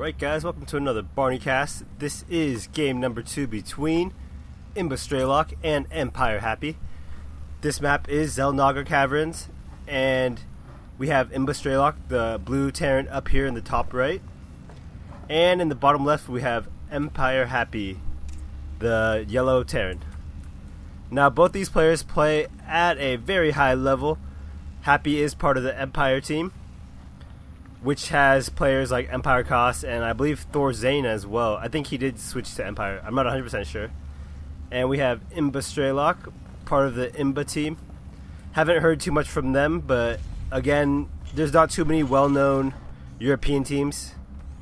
Alright guys, welcome to another barneycast. This is game number 2 between imbaStrelok and Empire Happy. This map is Xel Naga Caverns, and we have imbaStrelok, the blue Terran, up here in the top right. And in the bottom left we have Empire Happy, the yellow Terran. Now both these players play at a very high level. Happy is part of the Empire team, which has players like Empire Cost and I believe Thor Zane as well. I think he did switch to Empire. I'm not 100% sure. And we have imbaStrelok, part of the Imba team. Haven't heard too much from them, but again, there's not too many well-known European teams.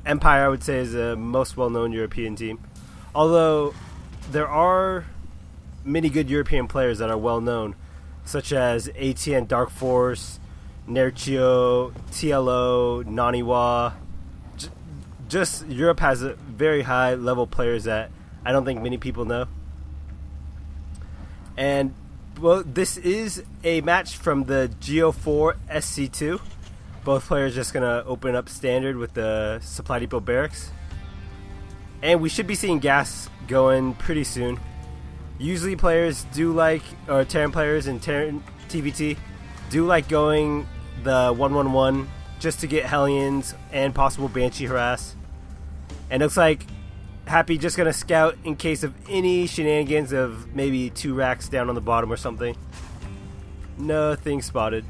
Empire, I would say, is the most well-known European team. Although, there are many good European players that are well-known, such as ATN Dark Force, Nerchio, TLO, Naniwa. Just Europe has a very high level players that I don't think many people know. And well, this is a match from the Go4SC2. Both players just gonna open up standard with the supply depot barracks, and we should be seeing gas going pretty soon. Usually players do like, or Terran players in Terran TVT do like going the 1-1-1 just to get Hellions and possible Banshee harass. And it looks like Happy just gonna scout in case of any shenanigans of maybe 2 racks down on the bottom or something. Nothing spotted.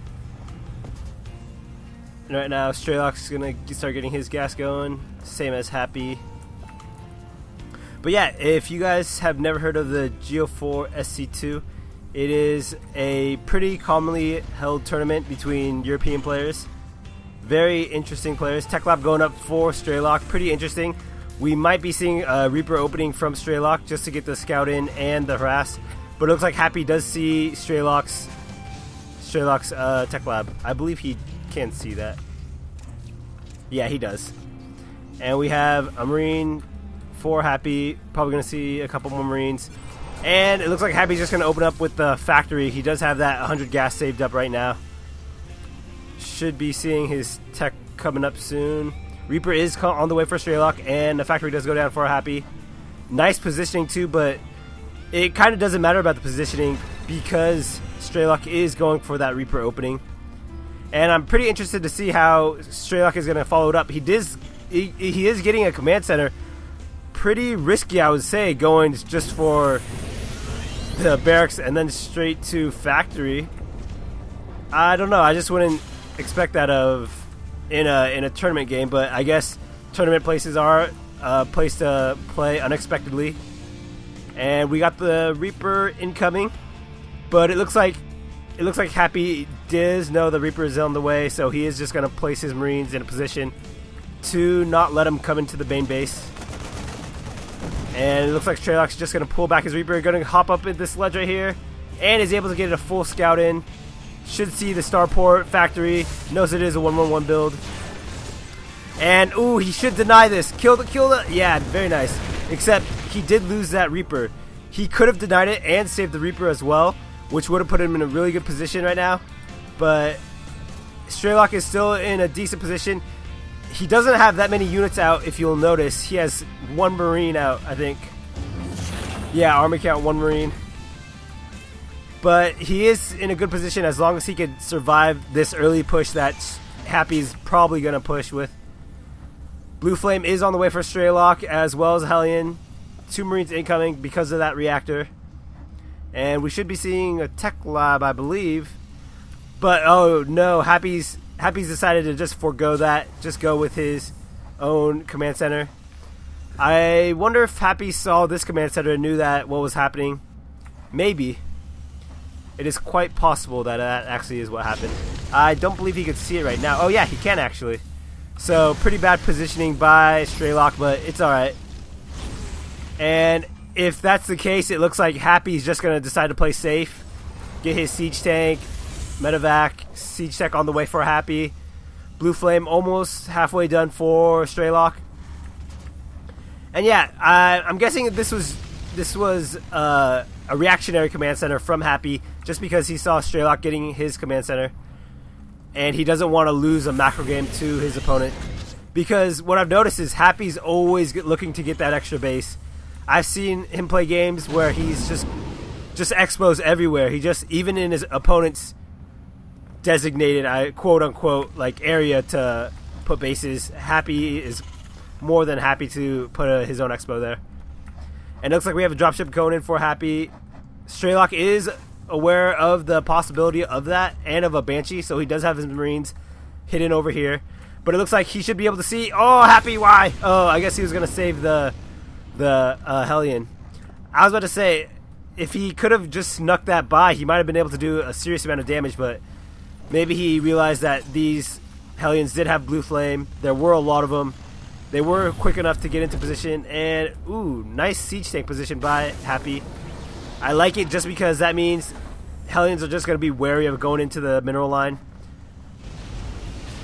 And right now Strelok's gonna start getting his gas going, same as Happy. But yeah, if you guys have never heard of the Go4SC2, it is a pretty commonly held tournament between European players. Very interesting players. Tech Lab going up for Strelok. Pretty interesting. We might be seeing a Reaper opening from Strelok just to get the scout in and the harass. But it looks like Happy does see Strelok's Tech Lab. I believe he can see that. Yeah, he does. And we have a Marine for Happy. Probably going to see a couple more Marines. And it looks like Happy's just going to open up with the factory. He does have that 100 gas saved up right now. Should be seeing his tech coming up soon. Reaper is on the way for Strelok, and the factory does go down for Happy. Nice positioning too, but it kind of doesn't matter about the positioning because Strelok is going for that Reaper opening. And I'm pretty interested to see how Strelok is going to follow it up. He is getting a command center. Pretty risky, I would say, going just for the barracks and then straight to factory. I don't know. I just wouldn't expect that in a tournament game, but I guess tournament places are a place to play unexpectedly. And we got the Reaper incoming, but it looks like Happy does know the Reaper is on the way, so he is just going to place his Marines in a position to not let him come into the main base. And it looks like Strelok's just going to pull back his Reaper, going to hop up in this ledge right here, and is able to get a full scout in. Should see the starport factory, knows it is a 1-1-1 build. And, ooh, he should deny this. Kill the, yeah, very nice. Except, he did lose that Reaper. He could have denied it and saved the Reaper as well, which would have put him in a really good position right now. But Strelok is still in a decent position. He doesn't have that many units out, if you'll notice. He has 1 Marine out, I think. Yeah, army count 1 Marine. But he is in a good position as long as he could survive this early push that Happy's probably going to push with. Blue Flame is on the way for Strelok as well as Hellion. 2 Marines incoming because of that reactor. And we should be seeing a Tech Lab, I believe. But, oh no, Happy's decided to just forego that, just go with his own command center. I wonder if Happy saw this command center and knew that what was happening. Maybe. It is quite possible that that actually is what happened. I don't believe he could see it right now. Oh yeah, he can actually. So pretty bad positioning by Strelok, but it's alright. And if that's the case, it looks like Happy's just going to decide to play safe. Get his siege tank, medevac, siege tech on the way for Happy. Blue Flame almost halfway done for Strelok. And yeah, I'm guessing this was a reactionary command center from Happy just because he saw Strelok getting his command center. And he doesn't want to lose a macro game to his opponent. because what I've noticed is Happy's always looking to get that extra base. I've seen him play games where he's just expos everywhere. He just, even in his opponent's designated, quote unquote, like area to put bases, Happy is more than happy to put his own expo there. And it looks like we have a dropship going in for Happy. StrelokK is aware of the possibility of that and of a Banshee, so he does have his Marines hidden over here. But it looks like he should be able to see. Oh, Happy, why? Oh, I guess he was going to save the Hellion. I was about to say, if he could have just snuck that by, he might have been able to do a serious amount of damage, but maybe he realized that these Hellions did have Blue Flame. There were a lot of them. They were quick enough to get into position, and ooh, nice siege tank position by Happy. I like it just because that means Hellions are just going to be wary of going into the mineral line.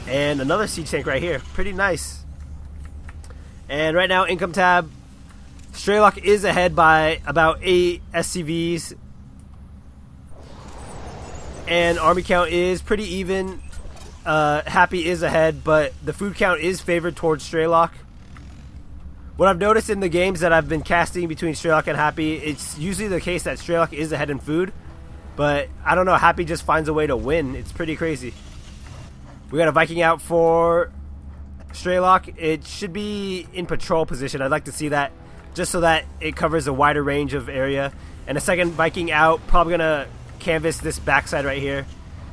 And another siege tank right here. Pretty nice. And right now, income tab, StrelokK is ahead by about 8 SCVs. And army count is pretty even. Happy is ahead, but the food count is favored towards StrelokK. What I've noticed in the games that I've been casting between StrelokK and Happy, it's usually the case that StrelokK is ahead in food, but I don't know, Happy just finds a way to win. It's pretty crazy. We got a Viking out for StrelokK. It should be in patrol position. I'd like to see that just so that it covers a wider range of area. And a second Viking out, probably gonna canvas this backside right here,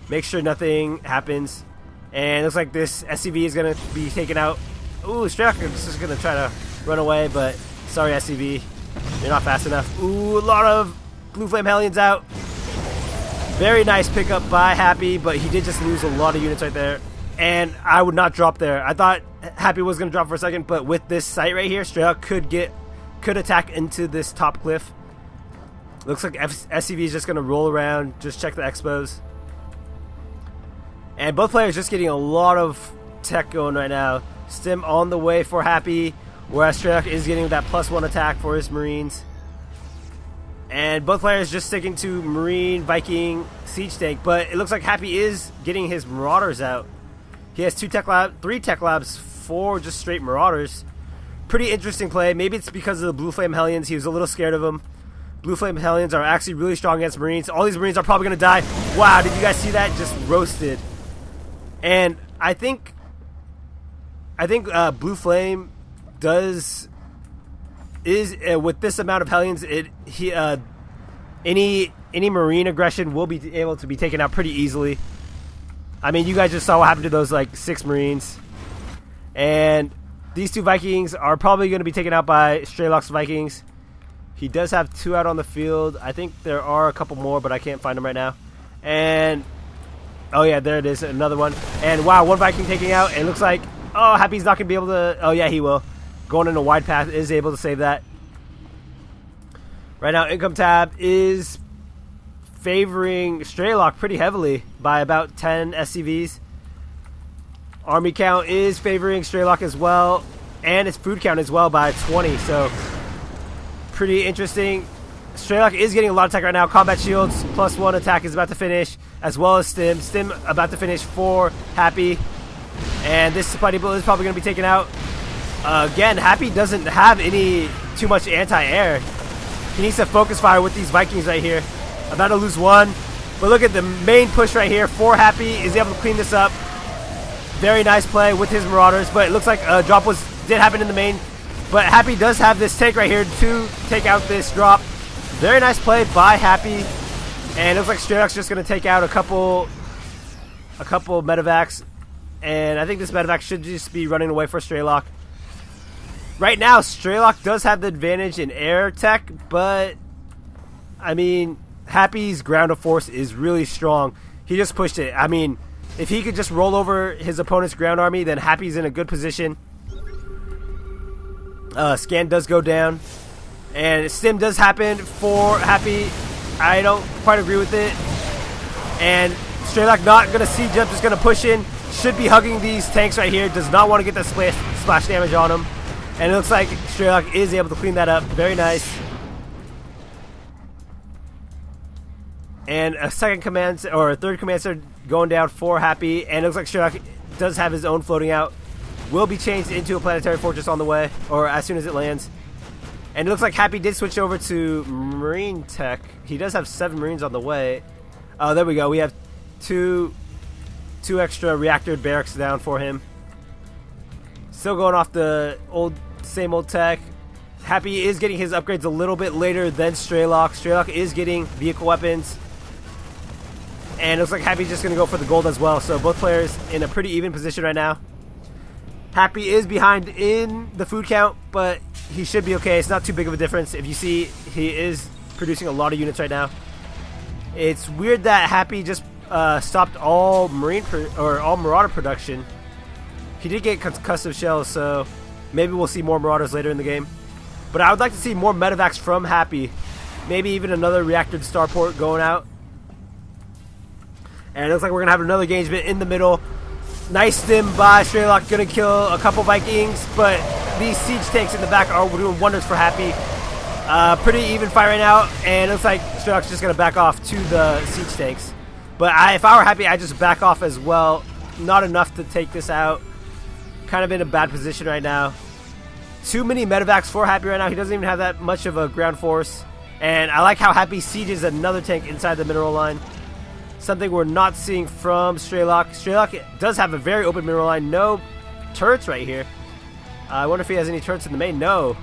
make sure nothing happens. And it looks like this SCV is going to be taken out. Ooh, StrelokK is just going to try to run away, but sorry, SCV. You're not fast enough. Ooh, a lot of Blue Flame Hellions out. Very nice pickup by Happy, but he did just lose a lot of units right there. And I would not drop there. I thought Happy was going to drop for a second, but with this site right here, StrelokK could attack into this top cliff. Looks like SCV is just going to roll around, just check the expos. And both players just getting a lot of tech going right now. Stim on the way for Happy, whereas StrelokK is getting that +1 attack for his Marines. And both players just sticking to Marine, Viking, Siege Tank, but it looks like Happy is getting his Marauders out. He has 3 Tech Labs, 4 just straight Marauders. Pretty interesting play. Maybe it's because of the Blue Flame Hellions. He was a little scared of them. Blue Flame Hellions are actually really strong against Marines. All these Marines are probably going to die. Wow, did you guys see that? Just roasted. And I think Blue Flame is with this amount of Hellions, any Marine aggression will be able to be taken out pretty easily. I mean, you guys just saw what happened to those like 6 Marines, and these 2 Vikings are probably going to be taken out by StrelokK's Vikings. He does have 2 out on the field. I think there are a couple more, but I can't find them right now. And oh yeah, there it is, another one. And wow, 1 Viking taking out, and it looks like, oh, Happy's not going to be able to, oh yeah, he will. Going in a wide path is able to save that. Right now, income tab is favoring StrelokK pretty heavily by about 10 SCVs. Army count is favoring StrelokK as well, and its food count as well by 20, so pretty interesting. StrelokK is getting a lot of attack right now. Combat shields +1 attack is about to finish, as well as Stim. Stim about to finish for Happy, and this Spidey Bullet is probably going to be taken out. Again, Happy doesn't have too much anti-air. He needs to focus fire with these Vikings right here. About to lose 1, but look at the main push right here for Happy. Is able to clean this up. Very nice play with his Marauders, but it looks like a drop did happen in the main. But Happy does have this tank right here to take out this drop. Very nice play by Happy. And it looks like StrelokK's just going to take out a couple medevacs. And I think this medevac should just be running away for StrelokK. Right now, StrelokK does have the advantage in air tech, but I mean, Happy's ground of force is really strong. He just pushed it. I mean, if he could just roll over his opponent's ground army, then Happy's in a good position. Scan does go down, and Stim does happen for Happy. I don't quite agree with it. And StrelokK not going to siege up, just going to push in. Should be hugging these tanks right here. Does not want to get that splash damage on him. And it looks like StrelokK is able to clean that up. Very nice. And a third command center going down for Happy. And it looks like StrelokK does have his own floating out. will be changed into a planetary fortress on the way, or as soon as it lands. And it looks like Happy did switch over to Marine Tech. He does have 7 Marines on the way. Oh, there we go. We have two extra reactor barracks down for him. Still going off the same old tech. Happy is getting his upgrades a little bit later than Strelok. Strelok is getting vehicle weapons. And it looks like Happy's just going to go for the gold as well. So both players in a pretty even position right now. Happy is behind in the food count, but he should be okay. It's not too big of a difference. If you see, he is producing a lot of units right now. It's weird that Happy just stopped all all Marauder production. He did get custom shells, so maybe we'll see more Marauders later in the game. But I would like to see more medevacs from Happy. Maybe even another reactor starport going out. And it looks like we're going to have another engagement in the middle. Nice stim by Strelok, going to kill a couple Vikings. But these siege tanks in the back are doing wonders for Happy. Pretty even fight right now. And it looks like Strelok's just going to back off to the siege tanks. But if I were Happy, I'd just back off as well. Not enough to take this out. Kind of in a bad position right now. Too many medevacs for Happy right now. He doesn't even have that much of a ground force. And I like how Happy sieges another tank inside the mineral line. Something we're not seeing from Strelok. Strelok does have a very open mineral line. No turrets right here. I wonder if he has any turrets in the main. No.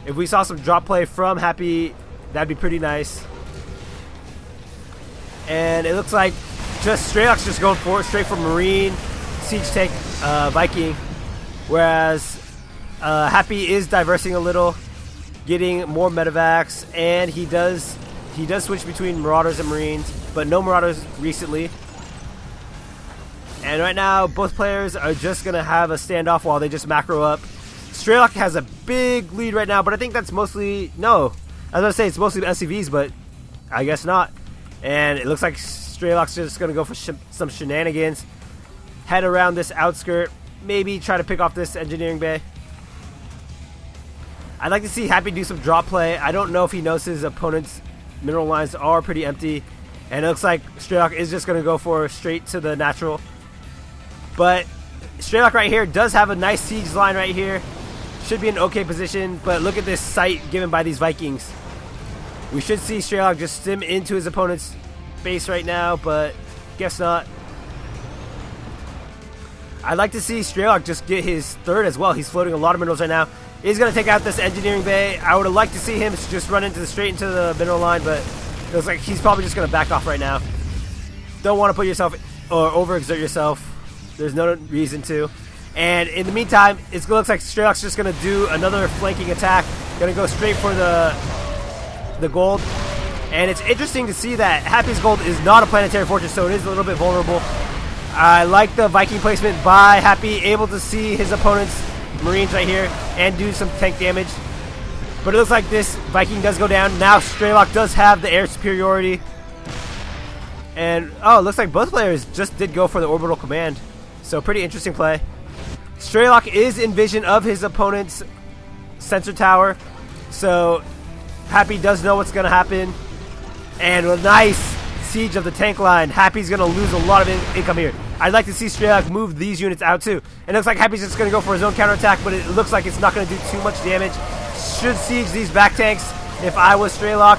If we saw some drop play from Happy, that'd be pretty nice. And it looks like Strelok's just going for it, straight for Marine, Siege Tank, Viking. Whereas Happy is diversing a little, getting more medevacs, and he does switch between Marauders and Marines, but no Marauders recently. And right now, both players are just going to have a standoff while they just macro up. Strelok has a big lead right now, but I think that's mostly, no. I was going to say it's mostly SCVs, but I guess not. And it looks like Strelok's just going to go for some shenanigans. Head around this outskirt. Maybe try to pick off this engineering bay. I'd like to see Happy do some drop play. I don't know if he knows his opponent's mineral lines are pretty empty. And it looks like Strelok is just going to go for straight to the natural. But Strelok right here does have a nice siege line right here. Should be in an okay position. But look at this sight given by these Vikings. We should see Strelok just stim into his opponent's base right now, but guess not. I'd like to see Strelok just get his third as well. He's floating a lot of minerals right now. He's going to take out this engineering bay. I would have liked to see him just run straight into the mineral line, but it looks like he's probably just going to back off right now. Don't want to put yourself or overexert yourself. There's no reason to. And in the meantime, it looks like Strelok's just going to do another flanking attack. Going to go straight for the gold. And it's interesting to see that Happy's gold is not a planetary fortress, so it is a little bit vulnerable. I like the Viking placement by Happy, able to see his opponent's Marines right here and do some tank damage. But it looks like this Viking does go down. Now Strelok does have the air superiority. And, oh, it looks like both players just did go for the orbital command. So pretty interesting play. Strelok is in vision of his opponent's sensor tower. So Happy does know what's going to happen. And a nice siege of the tank line. Happy's going to lose a lot of income here. I'd like to see Strelok move these units out too. And it looks like Happy's just going to go for his own counterattack, but it looks like it's not going to do too much damage. Should siege these back tanks if I was Strelok.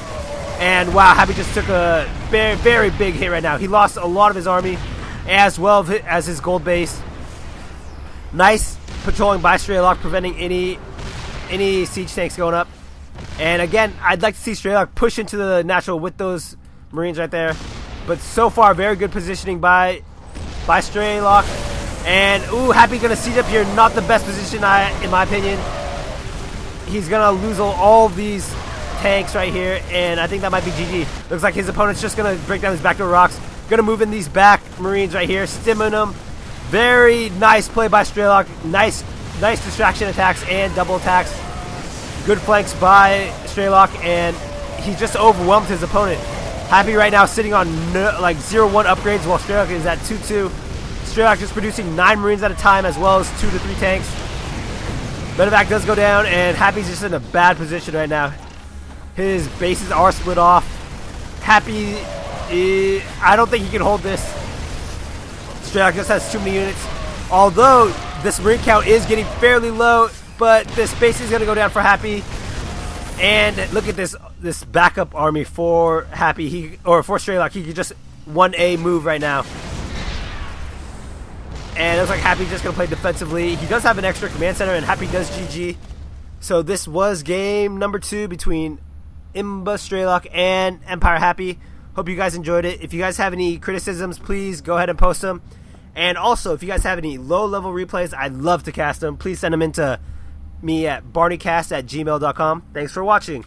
And wow, Happy just took a very, very big hit right now. He lost a lot of his army as well as his gold base. Nice patrolling by Strelok, preventing any siege tanks going up. And again, I'd like to see Strelok push into the natural with those Marines right there. But so far, very good positioning by Strelok. And, ooh, Happy going to siege up here. Not the best position, in my opinion. He's going to lose all of these tanks right here. And I think that might be GG. Looks like his opponent's just going to break down his backdoor rocks. Going to move in these back Marines right here. Stimming them. Very nice play by Strelok. Nice distraction attacks and double attacks. Good flanks by Strelok. And he just overwhelmed his opponent. Happy right now sitting on like 0-1 upgrades while Strelok is at 2-2. Strelok just producing 9 Marines at a time as well as 2 to 3 tanks. Medevac does go down and Happy's just in a bad position right now. His bases are split off. Happy, I don't think he can hold this. Strelok just has too many units. Although This Marine count is getting fairly low, but this base is going to go down for Happy. And look at this backup army for Happy, for Strelok. He could just 1A move right now. And it looks like Happy's just going to play defensively. He does have an extra command center, and Happy does GG. So this was game number 2 between imbaStrelok and Empire Happy. Hope you guys enjoyed it. If you guys have any criticisms, please go ahead and post them. And also, if you guys have any low-level replays, I'd love to cast them. Please send them in to me at barneycast@gmail.com. Thanks for watching.